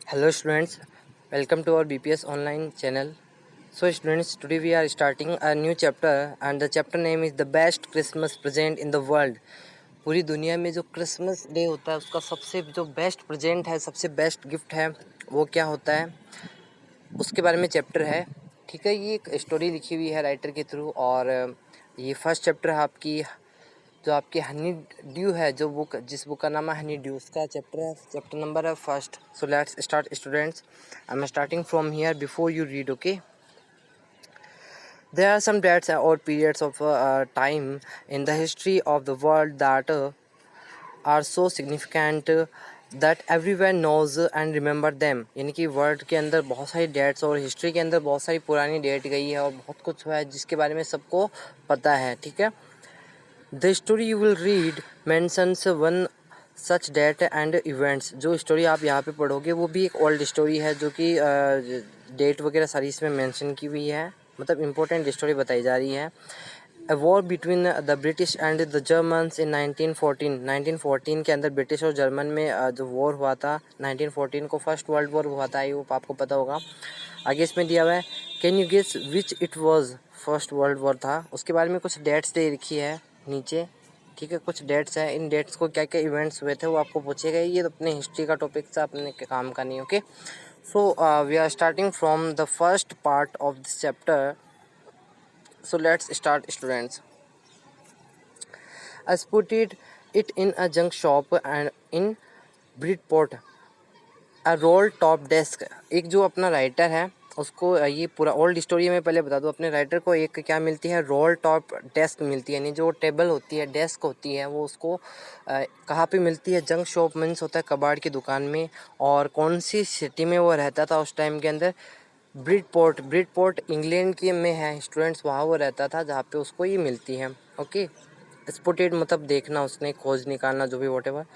Hello students, welcome to our BPS online channel. So students, today we are starting a new chapter and the chapter name is the best Christmas present in the world. पूरी दुनिया में जो Christmas day होता है उसका सबसे जो best present है, सबसे बेस्ट गिफ्ट है वो क्या होता है, उसके बारे में चैप्टर है। ठीक है, ये एक स्टोरी लिखी हुई है राइटर के थ्रू और ये फर्स्ट चैप्टर है आपकी जो आपकी हनी ड्यू है, जो बुक जिस बुक का नाम है हनी ड्यू, उसका चैप्टर नंबर है first. So let's start students, I am starting from here before you read. Okay, there are some dates or periods of time in the history of the world that are so significant that everyone knows and remember them। यानी कि world के अंदर बहुत सारी dates और history के अंदर बहुत सारी पुरानी डेट गई है और बहुत कुछ हुआ है जिसके बारे में सबको पता है। ठीक है, the story you will read mentions one such date and events. जो स्टोरी आप यहाँ पे पढ़ोगे वो भी एक ओल्ड स्टोरी है जो कि डेट वगैरह सारी इसमें मेंशन की हुई है, मतलब इम्पोर्टेंट स्टोरी बताई जा रही है। A war between the British and the Germans in 1914। 1914 के अंदर ब्रिटिश और जर्मन में जो वॉर हुआ था, 1914 को फर्स्ट वर्ल्ड वॉर हुआ था, ये वो आपको पता होगा। आगे इसमें दिया हुआ है, can you guess which it was, first world war था, उसके बारे में कुछ डेट्स दे रखी है नीचे। ठीक है, कुछ डेट्स हैं, इन डेट्स को क्या क्या इवेंट्स हुए थे वो आपको पूछेगा। ये तो अपने हिस्ट्री का टॉपिक था, अपने काम का नहीं। Okay, so we are starting from the first part of this chapter. So let's start students. I spotted it in a junk shop and in Bridport. A roll top desk। एक जो अपना writer है उसको ये पूरा old story में पहले बता दूँ, अपने राइटर को एक क्या मिलती है, रोल टॉप डेस्क मिलती है। यानी जो टेबल होती है, डेस्क होती है, वो उसको कहाँ पे मिलती है, जंक शॉप मीन्स होता है कबाड़ की दुकान में। और कौन सी सिटी में वो रहता था उस टाइम के अंदर, ब्रिडपोर्ट। ब्रिडपोर्ट इंग्लैंड के में है स्टूडेंट्स, वहाँ वो रहता था जहाँ पे उसको ये मिलती है। ओके, स्पॉटेड मतलब देखना, उसने खोज निकालना, जो भी whatever.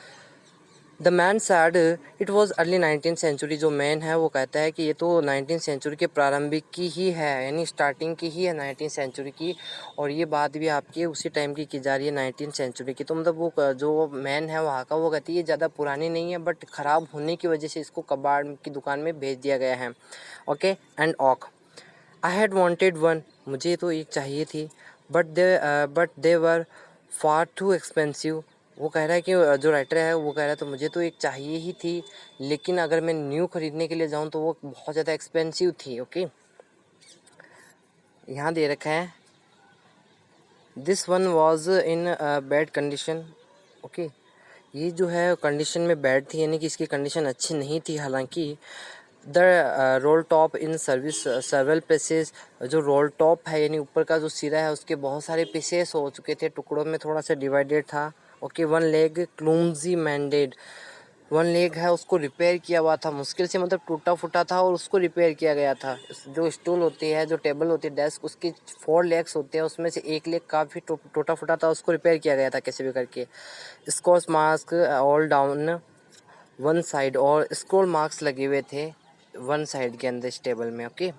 The man said it was early 19th सेंचुरी। जो मैन है वो कहता है कि ये तो 19th सेंचुरी के प्रारंभिक की ही है, यानी स्टार्टिंग की ही है 19th सेंचुरी की। और ये बात भी आपकी उसी टाइम की जा रही है 19th सेंचुरी की। तो मतलब वो जो मैन है वहाँ का, वो कहती है ये ज़्यादा पुरानी नहीं है, बट ख़राब होने की वजह से इसको कबाड़ की दुकान में भेज दिया गया है। ओके, एंड ऑक, आई हैड वॉन्टेड वन, मुझे तो एक चाहिए थी, but they were far too expensive. वो कह रहा है कि जो राइटर है वो कह रहा है तो मुझे तो एक चाहिए ही थी, लेकिन अगर मैं न्यू ख़रीदने के लिए जाऊँ तो वो बहुत ज़्यादा एक्सपेंसिव थी। ओके, यहाँ दे रखा है, this one was in bad condition. Okay, ये जो है कंडीशन में बैड थी, यानी कि इसकी कंडीशन अच्छी नहीं थी। हालांकि the role top in service सर्वल pieces, जो रोल टॉप है यानी ऊपर का जो सिरा है उसके बहुत सारे पीसेस हो चुके थे, टुकड़ों में थोड़ा सा डिवाइडेड था। Okay, one leg clumsy mended, one leg है उसको रिपेयर किया हुआ था मुश्किल से, मतलब टूटा फूटा था और उसको रिपेयर किया गया था। जो स्टूल होती है, जो टेबल होती है, डेस्क, उसकी 4 लेग्स होते हैं, उसमें से एक लेग काफ़ी टूटा फूटा था, उसको रिपेयर किया गया था कैसे भी करके। Scorch marks all down one side, और स्क्रॉल मार्क्स लगे हुए थे वन साइड के अंदर इस टेबल में। Okay,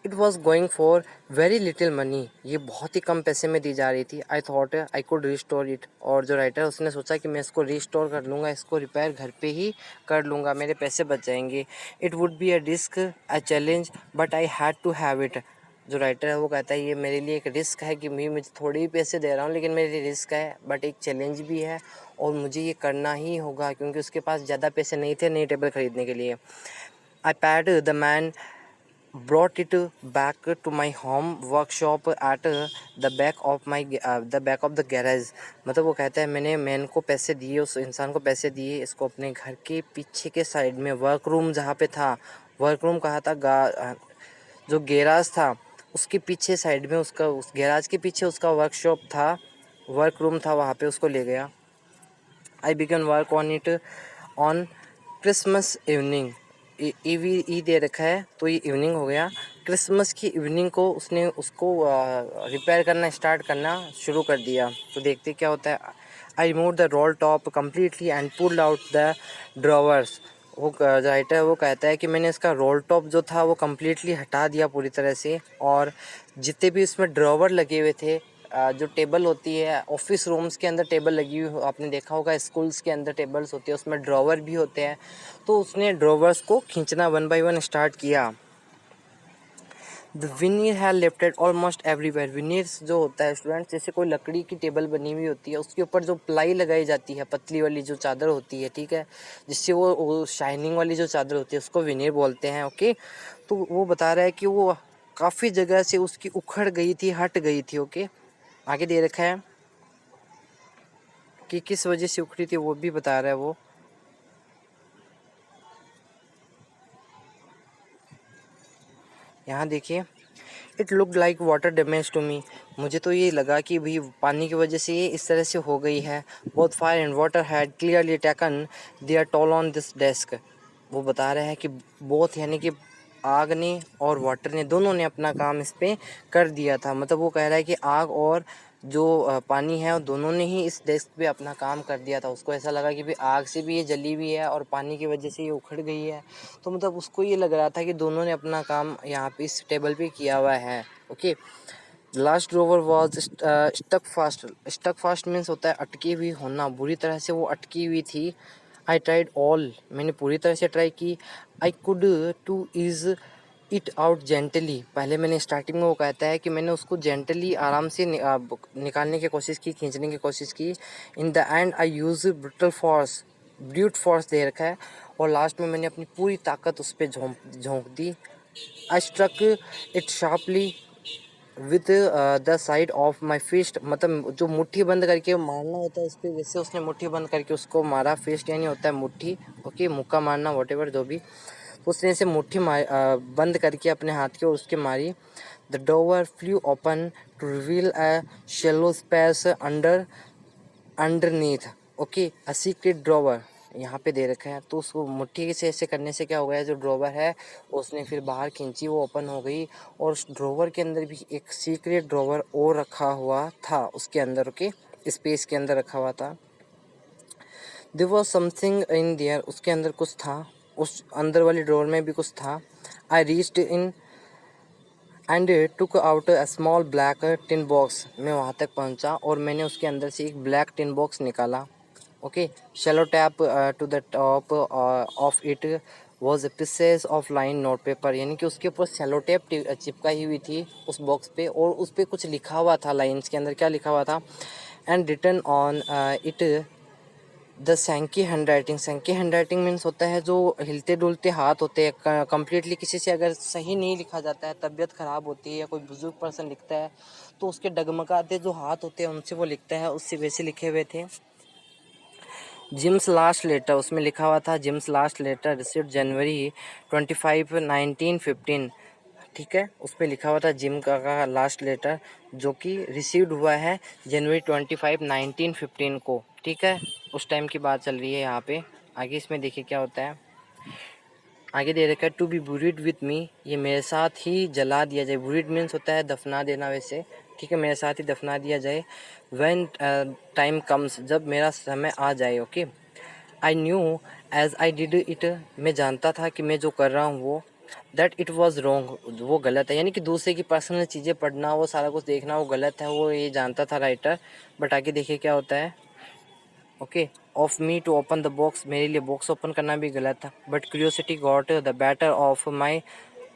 it was going for very little money, ये बहुत ही कम पैसे में दी जा रही थी। I thought I could restore it, और जो राइटर उसने सोचा कि मैं इसको रिस्टोर कर लूँगा, इसको रिपेयर घर पे ही कर लूँगा, मेरे पैसे बच जाएंगे। It would be a risk a challenge but I had to have it. जो राइटर है वो कहता है ये मेरे लिए एक रिस्क है कि मैं मुझे थोड़े ही पैसे दे रहा हूँ, लेकिन मेरे लिए रिस्क है, बट एक चैलेंज भी है और मुझे ये करना ही होगा, क्योंकि उसके पास ज़्यादा पैसे नहीं थे नई टेबल ख़रीदने के लिए। I paid the man brought it back to my home workshop at the back of the garage। मतलब वो कहता है मैंने मैन को पैसे दिए, उस इंसान को पैसे दिए, इसको अपने घर के पीछे के साइड में वर्क रूम जहाँ पे था, वर्क रूम कहा था, जो गैराज था उसके पीछे साइड में, उसका उस गैराज के पीछे उसका वर्कशॉप था, वर्क रूम था, वहाँ पे उसको ले गया। I began work on it on Christmas evening. ई दे रखा है तो ये इवनिंग हो गया, क्रिसमस की इवनिंग को उसने उसको रिपेयर करना स्टार्ट करना शुरू कर दिया। तो देखते क्या होता है। I remove the role top completely and pulled out the drawers. वो राइटर वो कहता है कि मैंने इसका रोल टॉप जो था वो कम्प्लीटली हटा दिया पूरी तरह से, और जितने भी इसमें ड्रॉवर लगे हुए थे जो टेबल होती है ऑफिस रूम्स के अंदर टेबल लगी हुई आपने देखा होगा, स्कूल्स के अंदर टेबल्स होती है, उसमें ड्रॉवर भी होते हैं। तो उसने ड्रॉवर्स को खींचना 1 बाय 1 स्टार्ट किया। The veneer have lifted almost everywhere. Veneers जो होता है स्टूडेंट, जैसे कोई लकड़ी की टेबल बनी हुई होती है, उसके ऊपर जो प्लाई लगाई जाती है, पतली वाली जो चादर होती है, ठीक है, जिससे वो शाइनिंग वाली जो चादर होती है उसको विनियर बोलते हैं। ओके, तो वो बता रहा है कि वो काफ़ी जगह से उसकी उखड़ गई थी, हट गई थी। ओके, आगे दे रखा है कि किस वजह से उखड़ी थी, वो भी बता रहा है वो। यहाँ देखिए, it look like water damage to me. मुझे तो ये लगा कि भाई पानी की वजह से ये इस तरह से हो गई है। Both fire and water had clearly taken their toll on this desk. वो बता रहे हैं कि बोथ यानी कि आग ने और वाटर ने, दोनों ने अपना काम इस पे कर दिया था। मतलब वो कह रहा है कि आग और जो पानी है, वो दोनों ने ही इस डेस्क पे अपना काम कर दिया था। उसको ऐसा लगा कि भाई आग से भी ये जली हुई है और पानी की वजह से ये उखड़ गई है। तो मतलब उसको ये लग रहा था कि दोनों ने अपना काम यहाँ पे इस टेबल पे किया हुआ है। Okay, last drawer was stuck fast. Stuck fast means होता है अटकी हुई होना, बुरी तरह से वो अटकी हुई थी। आई ट्राइड ऑल, मैंने पूरी तरह से ट्राई की। I could two is it out gently. पहले मैंने स्टार्टिंग में वो कहता है कि मैंने उसको जेंटली आराम से निकालने की कोशिश की, खींचने की कोशिश की। In the end I use brutal force, brute force दे रखा है, और लास्ट में मैंने अपनी पूरी ताकत उस पर झोंक दी। I struck it sharply with the side of my fist. मतलब जो मुट्ठी बंद करके मारना होता है उस पर, वैसे उसने मुट्ठी बंद करके उसको मारा। फिस्ट यानी होता है मुट्ठी, ओके, मुक्का मारना, वॉटेवर जो भी। तो उसने इसे मुट्ठी बंद करके अपने हाथ की और उसके मारी। The drawer flew open to reveal a shallow space underneath. Okay, a secret drawer यहाँ पे दे रखा है। तो उसको मुट्ठी से ऐसे करने से क्या हो गया, जो ड्रॉवर है उसने फिर बाहर खींची, वो ओपन हो गई, और उस ड्रॉवर के अंदर भी एक सीक्रेट ड्रॉवर और रखा हुआ था उसके अंदर। ओके, स्पेस के अंदर रखा हुआ था। There was something in there, उसके अंदर कुछ था, उस अंदर वाली ड्रॉवर में भी कुछ था। I reached in and took out a small black tin box. मैं वहाँ तक पहुँचा और मैंने उसके अंदर से एक ब्लैक टिन बॉक्स निकाला। Okay, shallow taped to the top of it was pieces of line note paper. यानी कि उसके ऊपर शैलो टैप चिपकाई हुई थी उस बॉक्स पे, और उस पर कुछ लिखा हुआ था लाइन्स के अंदर। क्या लिखा हुआ था, and written on it the shaky handwriting. Shaky handwriting means होता है जो हिलते डुलते हाथ होते हैं। कम्प्लीटली किसी से अगर सही नहीं लिखा जाता है, तबीयत ख़राब होती है या कोई बुजुर्ग पर्सन लिखता है, तो उसके डगमगाते जो हाथ होते हैं उनसे वो लिखता है, उससे वैसे लिखे हुए थे। जिम्स लास्ट लेटर, उसमें लिखा हुआ था जिम्स लास्ट लेटर रिसीव्ड जनवरी 25 1915। ठीक है, उस पर लिखा हुआ था जिम का लास्ट लेटर, जो कि रिसीव्ड हुआ है जनवरी 25 1915 को। ठीक है, उस टाइम की बात चल रही है यहाँ पे। आगे इसमें देखिए क्या होता है। आगे दे रखा है टू बी बुरीड विथ मी, ये मेरे साथ ही जला दिया जाए। बुरीड मीन्स होता है दफना देना वैसे। ठीक है, मेरे साथ ही दफना दिया जाए। व्हेन टाइम कम्स, जब मेरा समय आ जाए। Okay, I knew as I did it, मैं जानता था कि मैं जो कर रहा हूँ वो, दैट इट वॉज रॉन्ग, वो गलत है। यानी कि दूसरे की पर्सनल चीज़ें पढ़ना, वो सारा कुछ देखना, वो गलत है, वो ये जानता था राइटर। बट आगे देखिए क्या होता है। Okay, of me to open the box, मेरे लिए बॉक्स ओपन करना भी गलत था। But curiosity got the better of my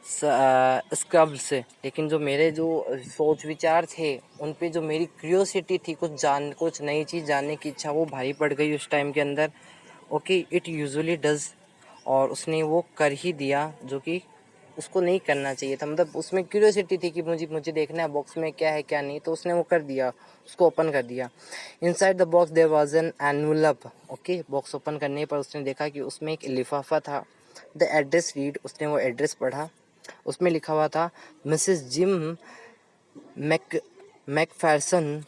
scruples, लेकिन जो मेरे जो सोच विचार थे उन पे, जो मेरी क्यूरियोसिटी थी, कुछ नई चीज़ जानने की इच्छा, वो भारी पड़ गई उस टाइम के अंदर। ओके, इट यूजुअली डज, और उसने वो कर ही दिया जो कि उसको नहीं करना चाहिए था। मतलब उसमें क्यूरियोसिटी थी कि मुझे देखना है बॉक्स में क्या है क्या नहीं, तो उसने वो कर दिया, उसको ओपन कर दिया। Inside the box there was an envelope. Okay, box open करने पर उसने देखा कि उसमें एक लिफाफा था। द एड्रेस रीड, उसने वो एड्रेस पढ़ा। उसमें लिखा हुआ था Mrs Jim Mac McPherson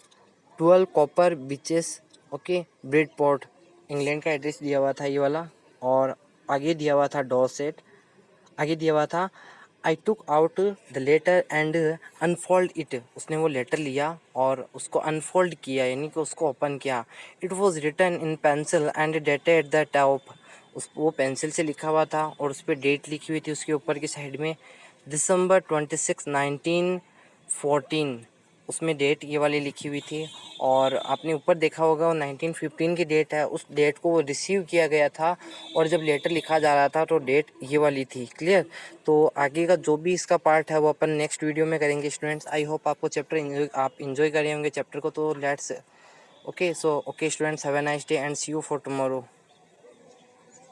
12 copper beeches. Okay, Bridport, England का एड्रेस दिया हुआ था ये वाला। और आगे दिया हुआ था डॉसेट, आगे दिया हुआ था I took out the letter and unfold it, उसने वो लेटर लिया और उसको अनफोल्ड किया, यानी कि उसको ओपन किया। It was written in pencil and dated at the top, उस वो पेंसिल से लिखा हुआ था और उस पर डेट लिखी हुई थी उसके ऊपर की साइड में, दिसंबर 26 1914। उसमें डेट ये वाली लिखी हुई थी, और आपने ऊपर देखा होगा वो 1915 की डेट है, उस डेट को रिसीव किया गया था, और जब लेटर लिखा जा रहा था तो डेट ये वाली थी। क्लियर? तो आगे का जो भी इसका पार्ट है वो अपन नेक्स्ट वीडियो में करेंगे स्टूडेंट्स। आई होप आपको चैप्टर आप इन्जॉय करे होंगे चैप्टर को। तो let's okay, so okay students, have a nice day and see you for tomorrow.